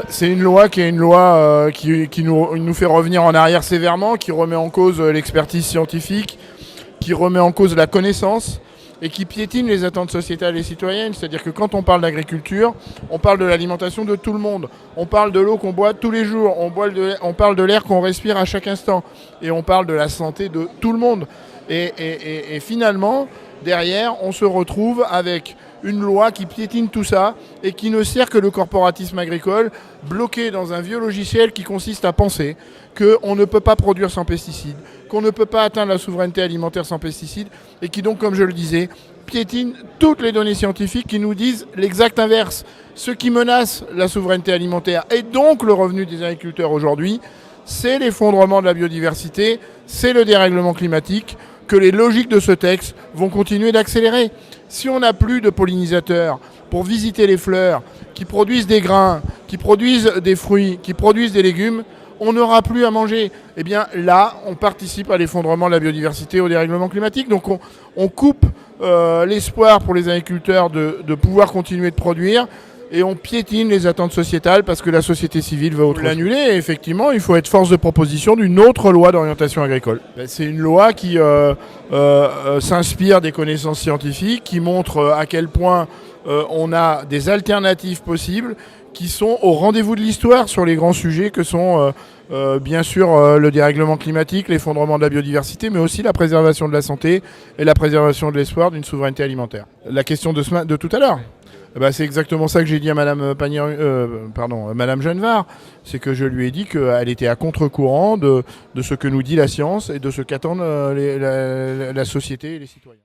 C'est une loi qui est une loi qui nous fait revenir en arrière sévèrement, qui remet en cause l'expertise scientifique, qui remet en cause la connaissance et qui piétine les attentes sociétales et citoyennes. C'est-à-dire que quand on parle d'agriculture, on parle de l'alimentation de tout le monde. On parle de l'eau qu'on boit tous les jours. On parle de l'air qu'on respire à chaque instant. Et on parle de la santé de tout le monde. Et finalement, derrière, on se retrouve avec une loi qui piétine tout ça et qui ne sert que le corporatisme agricole, bloqué dans un vieux logiciel qui consiste à penser qu'on ne peut pas produire sans pesticides, qu'on ne peut pas atteindre la souveraineté alimentaire sans pesticides, et qui donc, comme je le disais, piétine toutes les données scientifiques qui nous disent l'exact inverse. Ce qui menace la souveraineté alimentaire et donc le revenu des agriculteurs aujourd'hui, c'est l'effondrement de la biodiversité, c'est le dérèglement climatique, que les logiques de ce texte vont continuer d'accélérer. Si on n'a plus de pollinisateurs pour visiter les fleurs, qui produisent des grains, qui produisent des fruits, qui produisent des légumes, on n'aura plus à manger. Eh bien là, on participe à l'effondrement de la biodiversité, au dérèglement climatique. Donc on coupe l'espoir pour les agriculteurs de pouvoir continuer de produire. Et on piétine les attentes sociétales parce que la société civile veut l'annuler. Et effectivement, il faut être force de proposition d'une autre loi d'orientation agricole. C'est une loi qui s'inspire des connaissances scientifiques, qui montre à quel point on a des alternatives possibles qui sont au rendez-vous de l'histoire sur les grands sujets que sont bien sûr le dérèglement climatique, l'effondrement de la biodiversité, mais aussi la préservation de la santé et la préservation de l'espoir d'une souveraineté alimentaire. La question de tout à l'heure. C'est exactement ça que j'ai dit à Madame Madame Genevard. C'est que je lui ai dit qu'elle était à contre-courant de ce que nous dit la science et de ce qu'attendent la société et les citoyens.